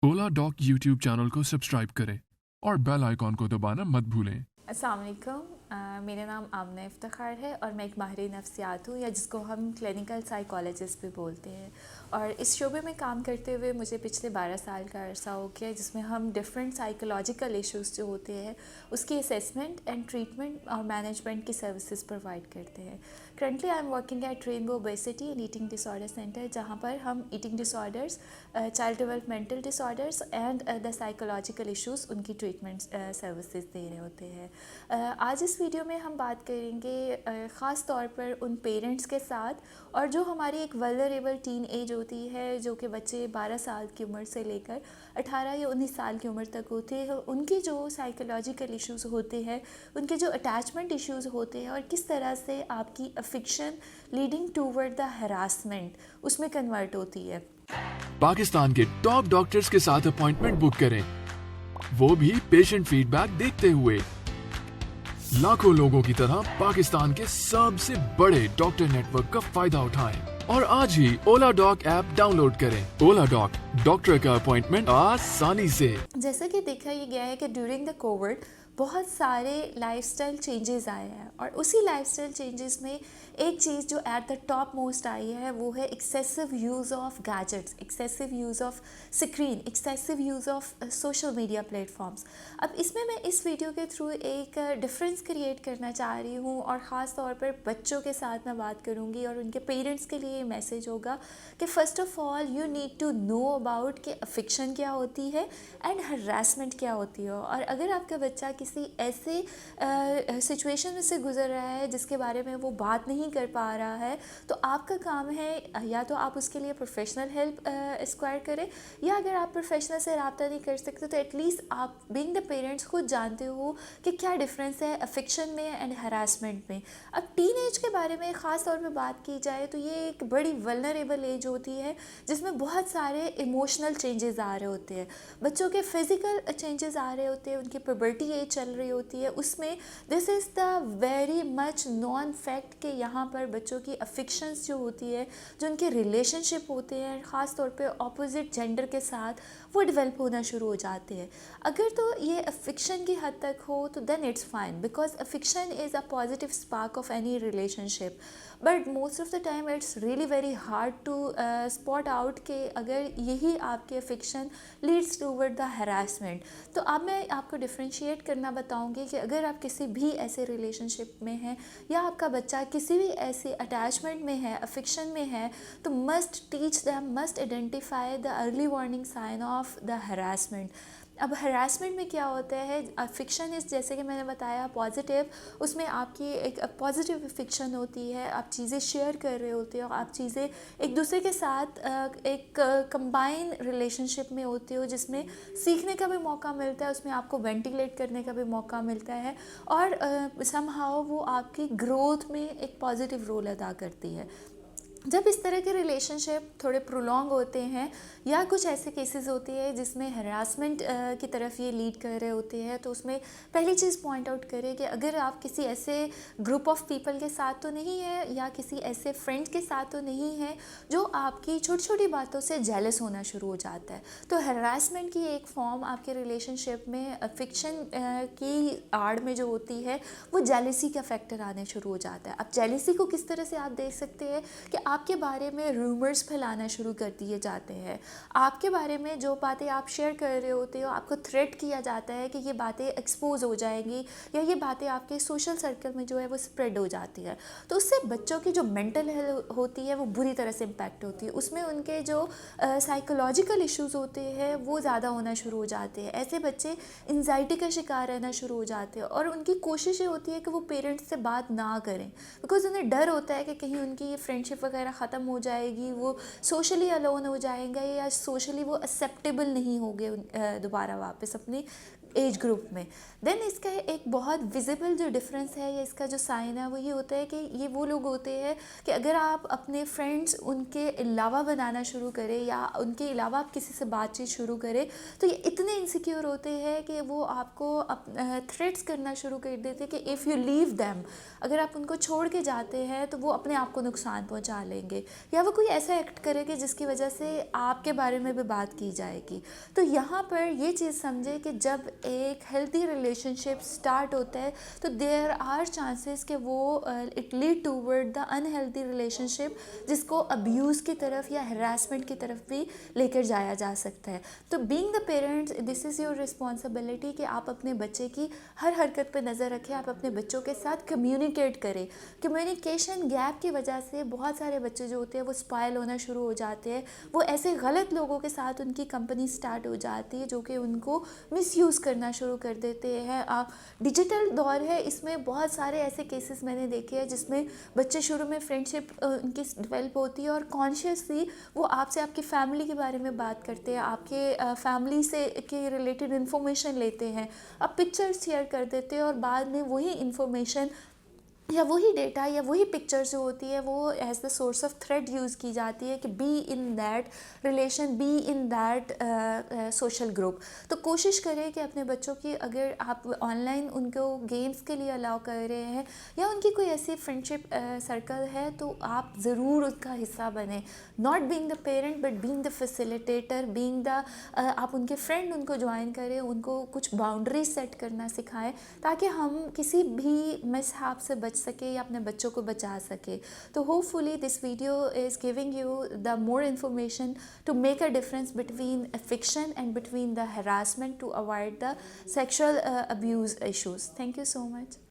ओला dock YouTube channel को subscribe करें और बेल आइकॉन को दबाना मत भूलें। अस्सलाम वालेकुम। मेरा नाम आमना इफ्तिखार है और मैं एक माहिर नफ्सियात हूँ, या जिसको हम क्लिनिकल साइकोलॉजिस्ट भी बोलते हैं। और इस शोबे में काम करते हुए मुझे पिछले 12 साल का अरसा हो गया, जिसमें हम डिफरेंट साइकोलॉजिकल इश्यूज़ जो होते हैं उसकी असेसमेंट एंड ट्रीटमेंट और मैनेजमेंट की सर्विसेज प्रोवाइड करते हैं। Currently I am working at rainbow obesity and eating disorder centre, जहाँ पर हम eating disorders, child developmental disorders and the psychological issues उनकी ट्रीटमेंट सर्विसेज दे रहे होते हैं। आज इस वीडियो में हम बात करेंगे ख़ास तौर पर उन पेरेंट्स के साथ, और जो हमारी एक वल्नरेबल टीन एज होती है, जो कि बच्चे 12 साल की उम्र से लेकर 18 या 19 साल की उम्र तक होते हैं, उनके जो साइकोलॉजिकल इश्यूज़ होते हैं, उनके जो अटैचमेंट इश्यूज़ होते हैं, और किस तरह से आपकी अफिक्शन लीडिंग टूवर्ड द हरासमेंट उसमें कन्वर्ट होती है। पाकिस्तान के टॉप डॉक्टर्स के साथ अपॉइंटमेंट बुक करें, वो भी पेशेंट फीडबैक देखते हुए। लाखों लोगों की तरह पाकिस्तान के सबसे बड़े डॉक्टर नेटवर्क का फायदा उठाएं और आज ही ओला डॉक ऐप डाउनलोड करें। ओला डॉक, डॉक्टर का अपॉइंटमेंट आसानी से। जैसा कि देखा ये गया है कि ड्यूरिंग द कोविड बहुत सारे लाइफस्टाइल चेंजेस आए हैं, और उसी लाइफस्टाइल चेंजेस में एक चीज़ जो at the top most I है वो है excessive use of gadgets, excessive use of screen, excessive use of social media platforms. अब इसमें मैं इस वीडियो के थ्रू एक डिफरेंस क्रिएट करना चाह रही हूँ, और ख़ास तौर पर बच्चों के साथ मैं बात करूँगी, और उनके पेरेंट्स के लिए ये मैसेज होगा कि first of all you need to know about कि अफिक्शन क्या होती है एंड हरासमेंट क्या होती है। और अगर आपका बच्चा किसी ऐसे सिचुएशन में से गुजर रहा है जिसके बारे में वो बात नहीं कर पा रहा है, तो आपका काम है या तो आप उसके लिए प्रोफेशनल हेल्प एक्वायर करें, या अगर आप प्रोफेशनल से रब्ता नहीं कर सकते तो एटलीस्ट आप बीइंग द पेरेंट्स खुद जानते हो कि क्या डिफरेंस है अफिक्शन में एंड हरासमेंट में। अब टीन एज के बारे में ख़ास तौर पर बात की जाए तो ये एक बड़ी वल्नरेबल एज होती है, जिसमें बहुत सारे इमोशनल चेंजेस आ रहे होते हैं, बच्चों के फिज़िकल चेंजेस आ रहे होते हैं, उनकी पुबर्टी एज चल रही होती है। उसमें this is the very much non fact कि यहाँ पर बच्चों की अफिक्शंस जो होती है, जो उनके रिलेशनशिप होते हैं ख़ास तौर पे ऑपोजिट जेंडर के साथ, वो डेवलप होना शुरू हो जाते हैं। अगर तो ये अफिक्शन की हद तक हो तो then it's fine, because affection is a positive spark of any relationship, but most of the time it's really very hard to spot out कि अगर यही आपके affection leads toward the harassment. तो अब मैं आपको डिफ्रेंशिएट करना बताऊंगी कि अगर आप किसी भी ऐसे रिलेशनशिप में हैं, या आपका बच्चा किसी भी ऐसे अटैचमेंट में है, अफिक्शन में है, तो must teach them, must identify the early warning sign of the harassment. अब हरासमेंट में क्या होता है, अफिक्शन इस जैसे कि मैंने बताया पॉजिटिव, उसमें आपकी एक पॉजिटिव अफिक्शन होती है, आप चीज़ें शेयर कर रहे होते हो, आप चीज़ें एक दूसरे के साथ एक कंबाइन रिलेशनशिप में होते हो, जिसमें सीखने का भी मौका मिलता है, उसमें आपको वेंटिलेट करने का भी मौका मिलता है, और समहाउ वो आपकी ग्रोथ में एक पॉजिटिव रोल अदा करती है। जब इस तरह के रिलेशनशिप थोड़े प्रोलॉन्ग होते हैं, या कुछ ऐसे केसेस होते हैं जिसमें हरासमेंट की तरफ ये लीड कर रहे होते हैं, तो उसमें पहली चीज़ पॉइंट आउट करें कि अगर आप किसी ऐसे ग्रुप ऑफ पीपल के साथ तो नहीं है, या किसी ऐसे फ्रेंड्स के साथ तो नहीं है जो आपकी छोटी छोटी बातों से जेलस होना शुरू हो जाता है, तो हरासमेंट की एक फॉर्म आपके रिलेशनशिप में अफिक्शन की आड़ में जो होती है, वो जेलसी का फैक्टर आने शुरू हो जाता है। अब जेलसी को किस तरह से आप देख सकते हैं कि आपके बारे में रूमर्स फैलाना शुरू कर दिए जाते हैं, आपके बारे में जो बातें आप शेयर कर रहे होते हो, आपको थ्रेट किया जाता है कि ये बातें एक्सपोज हो जाएंगी, या ये बातें आपके सोशल सर्कल में जो है वो स्प्रेड हो जाती है। तो उससे बच्चों की जो मेंटल हेल्थ होती है वो बुरी तरह से इम्पैक्ट होती है, उसमें उनके जो साइकोलॉजिकल इश्यूज़ होते हैं वो ज़्यादा होना शुरू हो जाते हैं। ऐसे बच्चे एंजाइटी का शिकार रहना शुरू हो जाते हैं, और उनकी कोशिश ये होती है कि वो पेरेंट्स से बात ना करें, बिकॉज उन्हें डर होता है कि कहीं उनकी ये फ्रेंडशिप वगैरह ख़त्म हो जाएगी, वो सोशली अलोन हो जाएंगे, या सोशली वो एक्सेप्टेबल नहीं होंगे दोबारा वापस अपनी एज ग्रुप में। देन इसका एक बहुत विजिबल जो डिफरेंस है या इसका जो साइन है वो ये होता है कि ये वो लोग होते हैं कि अगर आप अपने फ्रेंड्स उनके अलावा बनाना शुरू करें या उनके अलावा आप किसी से बातचीत शुरू करें तो ये इतने इनसिक्योर होते हैं कि वो आपको थ्रेट्स करना शुरू कर देते हैं कि इफ़ यू लीव देम, अगर आप उनको छोड़ के जाते हैं तो वो अपने आप को नुकसान पहुंचा लेंगे या वो कोई ऐसा एक्ट करेंगे जिसकी वजह से आपके बारे में भी बात की जाएगी। तो यहाँ पर ये चीज़ समझे कि जब एक हेल्दी रिलेशनशिप स्टार्ट होता है तो देयर आर चांसेस कि वो it lead toward the unhealthy relationship जिसको अब्यूज़ की तरफ या हरासमेंट की तरफ भी लेकर जाया जा सकता है। तो being the parents this is your responsibility कि आप अपने बच्चे की हर हरकत पे नज़र रखें, आप अपने बच्चों के साथ कम्युनिकेट करें। कम्युनिकेशन गैप की वजह से बहुत सारे बच्चे जो होते हैं वो स्पाइल होना शुरू हो जाते हैं, वो ऐसे गलत लोगों के साथ उनकी कंपनी स्टार्ट हो जाती है जो कि उनको मिसयूज़ करना शुरू कर देते हैं। डिजिटल दौर है, इसमें बहुत सारे ऐसे केसेस मैंने देखे हैं जिसमें बच्चे शुरू में फ्रेंडशिप उनकी डेवलप होती है और कॉन्शियसली वो आपसे आपकी फैमिली के बारे में बात करते हैं, आपके फैमिली से के रिलेटेड इन्फॉर्मेशन लेते हैं, आप पिक्चर्स शेयर कर देते हैं और बाद में वही इन्फॉर्मेशन या वही डेटा या वही पिक्चर्स जो होती है वो as the source of threat use की जाती है कि be in that relation, be in that social group. तो कोशिश करें कि अपने बच्चों की अगर आप ऑनलाइन उनको गेम्स के लिए अलाउ कर रहे हैं या उनकी कोई ऐसी फ्रेंडशिप सर्कल है तो आप ज़रूर उसका हिस्सा बने, not being the parent but being the facilitator, being the आप उनके फ्रेंड उनको ज्वाइन करें, उनको कुछ बाउंड्रीज सेट करना सिखाएं ताकि हम किसी भी मिसहैप से बच सके या अपने बच्चों को बचा सके। तो hopefully this video is giving you the more information to make a difference between fiction and between the harassment to avoid the sexual abuse issues. Thank you so much.